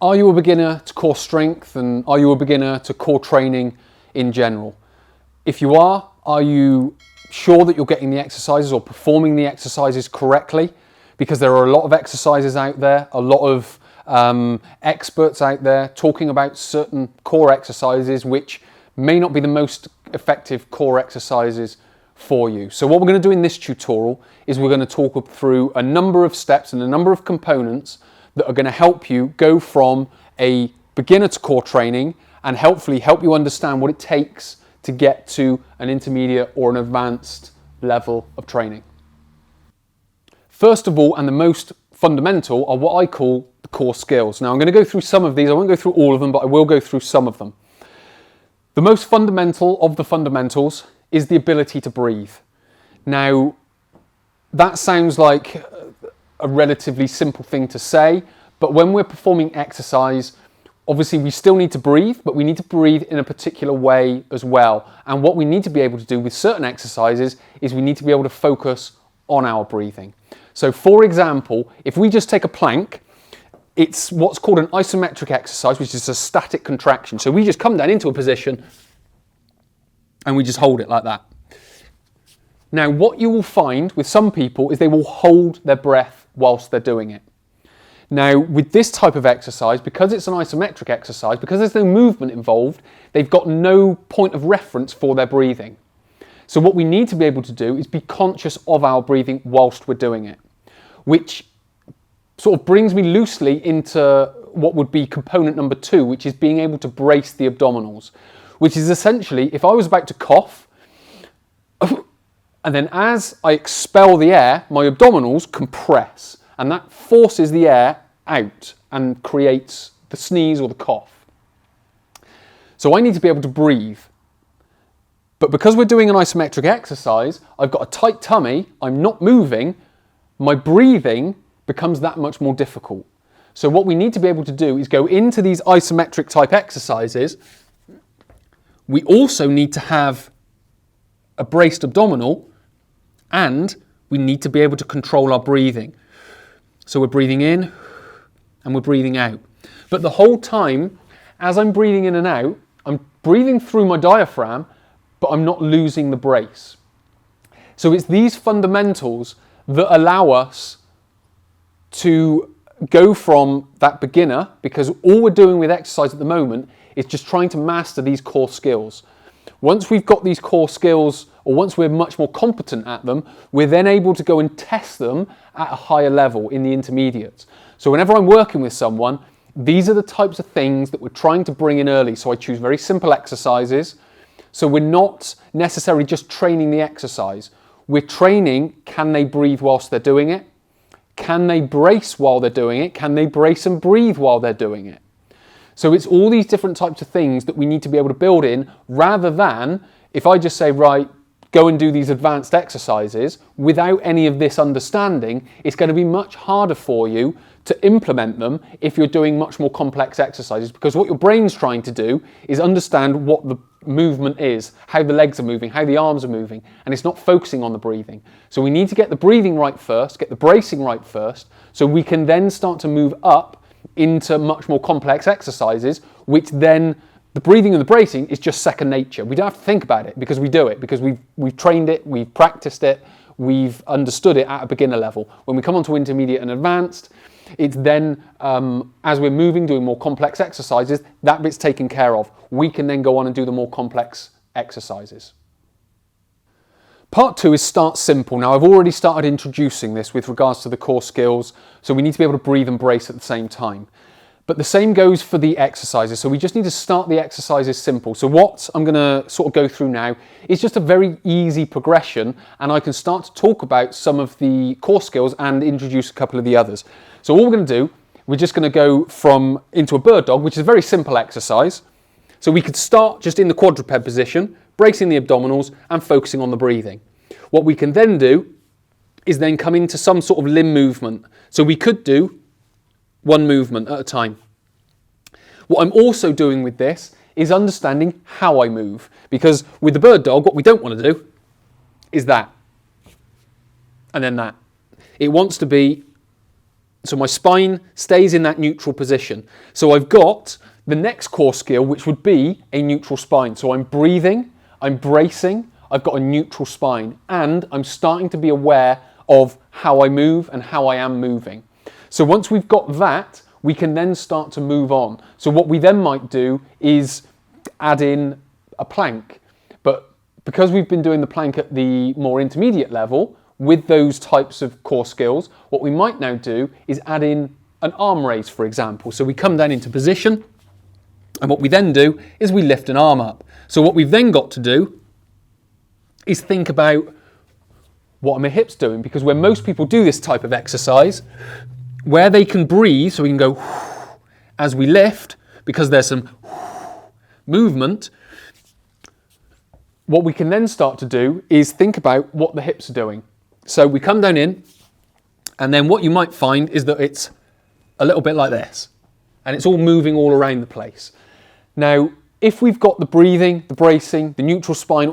Are you a beginner to core strength, and are you a beginner to core training in general? If you are you sure that you're getting the exercises or performing the exercises correctly? Because there are a lot of exercises out there, a lot of experts out there talking about certain core exercises which may not be the most effective core exercises for you. So what we're going to do in this tutorial is we're going to talk through a number of steps and a number of components that are going to help you go from a beginner to core training and hopefully help you understand what it takes to get to an intermediate or an advanced level of training. First of all, and the most fundamental, are what I call the core skills. Now I'm going to go through some of these. I won't go through all of them, but I will go through some of them. The most fundamental of the fundamentals is the ability to breathe. Now, that sounds like a relatively simple thing to say, but when we're performing exercise, obviously we still need to breathe, but we need to breathe in a particular way as well. And what we need to be able to do with certain exercises is we need to be able to focus on our breathing. So for example, if we just take a plank, it's what's called an isometric exercise, which is a static contraction. So we just come down into a position and we just hold it like that. Now, what you will find with some people is they will hold their breath whilst they're doing it. Now, with this type of exercise, because it's an isometric exercise, because there's no movement involved, they've got no point of reference for their breathing. So what we need to be able to do is be conscious of our breathing whilst we're doing it, which sort of brings me loosely into what would be component number 2, which is being able to brace the abdominals, which is essentially, if I was about to cough, and then as I expel the air, my abdominals compress, and that forces the air out and creates the sneeze or the cough. So I need to be able to breathe. But because we're doing an isometric exercise, I've got a tight tummy, I'm not moving, my breathing becomes that much more difficult. So what we need to be able to do is go into these isometric type exercises. We also need to have a braced abdominal, and we need to be able to control our breathing. So we're breathing in and we're breathing out. But the whole time, as I'm breathing in and out, I'm breathing through my diaphragm, but I'm not losing the brace. So it's these fundamentals that allow us to go from that beginner, because all we're doing with exercise at the moment is just trying to master these core skills. Once we've got these core skills, or once we're much more competent at them, we're then able to go and test them at a higher level in the intermediates. So whenever I'm working with someone, these are the types of things that we're trying to bring in early. So I choose very simple exercises. So we're not necessarily just training the exercise. We're training, can they breathe whilst they're doing it? Can they brace while they're doing it? Can they brace and breathe while they're doing it? So it's all these different types of things that we need to be able to build in, rather than if I just say, right, go and do these advanced exercises without any of this understanding, it's going to be much harder for you to implement them if you're doing much more complex exercises, because what your brain's trying to do is understand what the movement is, how the legs are moving, how the arms are moving, and it's not focusing on the breathing. So we need to get the breathing right first, get the bracing right first, so we can then start to move up into much more complex exercises, which then the breathing and the bracing is just second nature. We don't have to think about it because we do it, because we've trained it, we've practiced it, we've understood it at a beginner level. When we come on to intermediate and advanced, it's then, as we're moving, doing more complex exercises, that bit's taken care of. We can then go on and do the more complex exercises. Part 2 is start simple. Now, I've already started introducing this with regards to the core skills, so we need to be able to breathe and brace at the same time. But the same goes for the exercises. So we just need to start the exercises simple. So what I'm going to sort of go through now is just a very easy progression, and I can start to talk about some of the core skills and introduce a couple of the others. So all we're going to do, we're just going to go into a bird dog, which is a very simple exercise. So we could start just in the quadruped position, bracing the abdominals and focusing on the breathing. What we can then do is then come into some sort of limb movement. So we could do one movement at a time. What I'm also doing with this is understanding how I move, because with the bird dog, what we don't want to do is that, and then that. It wants to be So my spine stays in that neutral position. So I've got the next core skill, which would be a neutral spine. So I'm breathing, I'm bracing, I've got a neutral spine, and I'm starting to be aware of how I move and how I am moving. So once we've got that, we can then start to move on. So what we then might do is add in a plank. But because we've been doing the plank at the more intermediate level, with those types of core skills, what we might now do is add in an arm raise, for example. So we come down into position, and what we then do is we lift an arm up. So what we've then got to do is think about what are my hips doing? Because when most people do this type of exercise, where they can breathe, so we can go as we lift, because there's some movement, what we can then start to do is think about what the hips are doing. So we come down in, and then what you might find is that it's a little bit like this, and it's all moving all around the place. Now, if we've got the breathing, the bracing, the neutral spine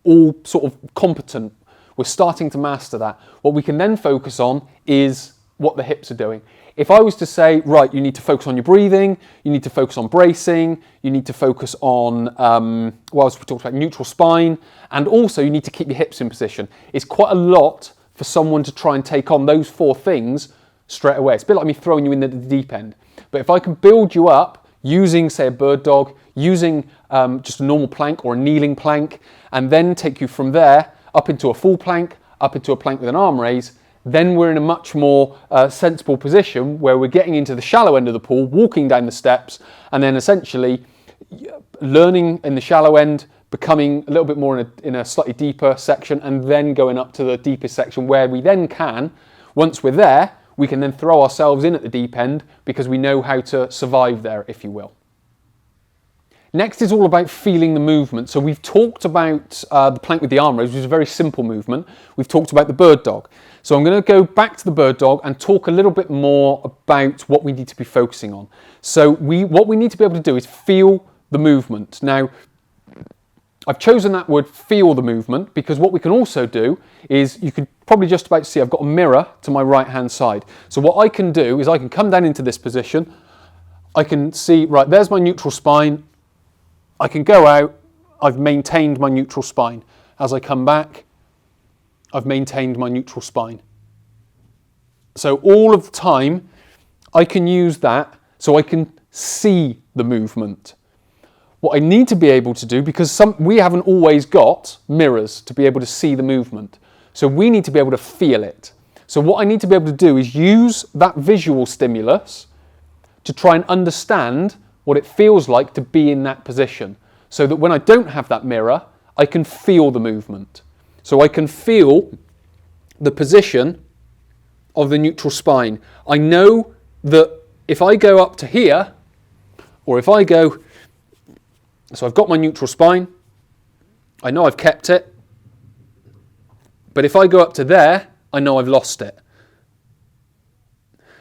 all sort of competent, we're starting to master that. What we can then focus on is what the hips are doing. If I was to say, right, you need to focus on your breathing, you need to focus on bracing, you need to focus on, what else we talked about, neutral spine, and also you need to keep your hips in position. It's quite a lot for someone to try and take on those 4 things straight away. It's a bit like me throwing you in the deep end. But if I can build you up using, say, a bird dog, using just a normal plank or a kneeling plank, and then take you from there up into a full plank, up into a plank with an arm raise, then we're in a much more sensible position where we're getting into the shallow end of the pool, walking down the steps, and then essentially learning in the shallow end, becoming a little bit more in a slightly deeper section, and then going up to the deepest section where we then can, once we're there, we can then throw ourselves in at the deep end because we know how to survive there, if you will. Next is all about feeling the movement. So we've talked about the plank with the arm raise, which is a very simple movement. We've talked about the bird dog. So I'm going to go back to the bird dog and talk a little bit more about what we need to be focusing on. So what we need to be able to do is feel the movement. Now, I've chosen that word feel the movement because what we can also do is, you could probably just about see I've got a mirror to my right hand side. So what I can do is I can come down into this position. I can see, right, there's my neutral spine. I can go out, I've maintained my neutral spine. As I come back, I've maintained my neutral spine. So all of the time, I can use that so I can see the movement. What I need to be able to do, because we haven't always got mirrors to be able to see the movement, so we need to be able to feel it. So what I need to be able to do is use that visual stimulus to try and understand what it feels like to be in that position, so that when I don't have that mirror, I can feel the movement. So I can feel the position of the neutral spine. I know that if I go up to here, or if I go, so I've got my neutral spine, I know I've kept it, but if I go up to there, I know I've lost it.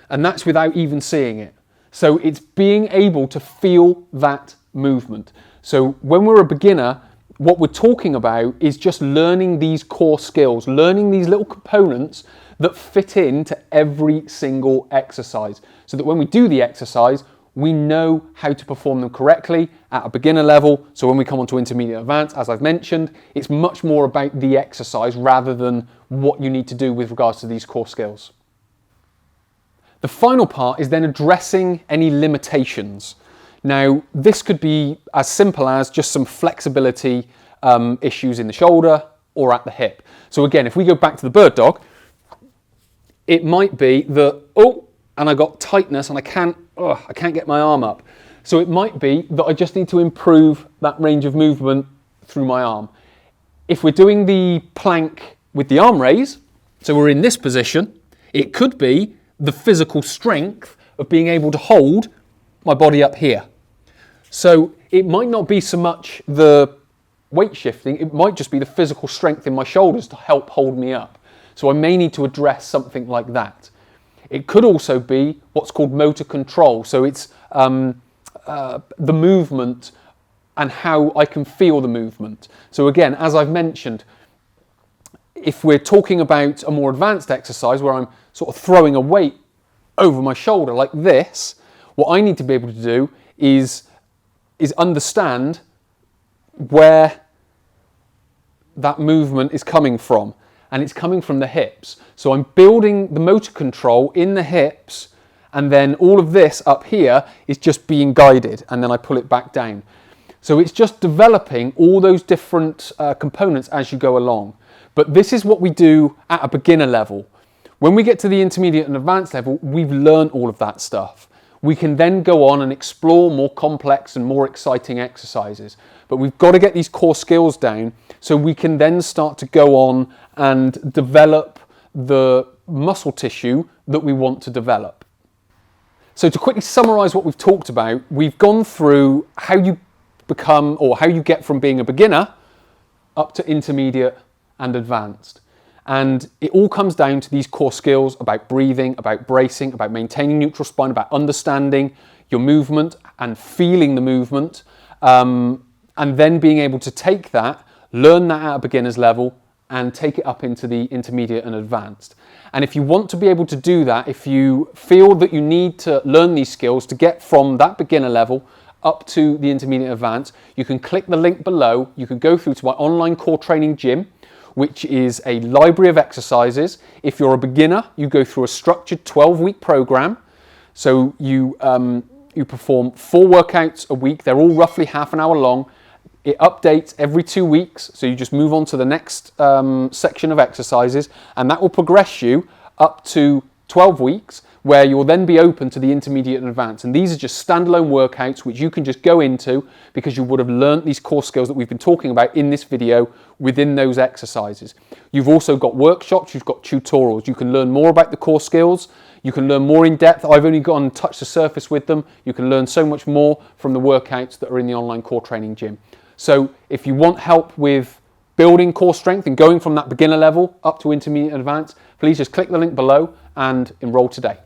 And that's without even seeing it. So it's being able to feel that movement. So when we're a beginner, what we're talking about is just learning these core skills, learning these little components that fit into every single exercise, so that when we do the exercise, we know how to perform them correctly at a beginner level. So when we come on to intermediate advanced, as I've mentioned, it's much more about the exercise rather than what you need to do with regards to these core skills. The final part is then addressing any limitations. Now, this could be as simple as just some flexibility issues in the shoulder or at the hip. So again, if we go back to the bird dog, it might be that, and I got tightness and I can't get my arm up. So it might be that I just need to improve that range of movement through my arm. If we're doing the plank with the arm raise, so we're in this position, it could be the physical strength of being able to hold my body up here. So it might not be so much the weight shifting, it might just be the physical strength in my shoulders to help hold me up. So I may need to address something like that. It could also be what's called motor control. So it's the movement and how I can feel the movement. So again, as I've mentioned, if we're talking about a more advanced exercise where I'm sort of throwing a weight over my shoulder like this, what I need to be able to do is understand where that movement is coming from. And it's coming from the hips. So I'm building the motor control in the hips, and then all of this up here is just being guided, and then I pull it back down. So it's just developing all those different components as you go along. But this is what we do at a beginner level. When we get to the intermediate and advanced level, we've learned all of that stuff. We can then go on and explore more complex and more exciting exercises. But we've got to get these core skills down so we can then start to go on and develop the muscle tissue that we want to develop. So to quickly summarize what we've talked about, we've gone through how you become, or how you get from being a beginner up to intermediate and advanced. And it all comes down to these core skills about breathing, about bracing, about maintaining neutral spine, about understanding your movement and feeling the movement, and then being able to take that, learn that at a beginner's level, and take it up into the intermediate and advanced. And if you want to be able to do that, if you feel that you need to learn these skills to get from that beginner level up to the intermediate and advanced, you can click the link below. You can go through to my online core training gym, which is a library of exercises. If you're a beginner, you go through a structured 12-week program. So you perform 4 workouts a week. They're all roughly half an hour long. It updates every 2 weeks. So you just move on to the next section of exercises, and that will progress you up to 12 weeks, where you'll then be open to the intermediate and advanced. And these are just standalone workouts which you can just go into because you would have learnt these core skills that we've been talking about in this video within those exercises. You've also got workshops, you've got tutorials. You can learn more about the core skills. You can learn more in depth. I've only gone and touched the surface with them. You can learn so much more from the workouts that are in the online core training gym. So if you want help with building core strength and going from that beginner level up to intermediate and advanced, please just click the link below and enroll today.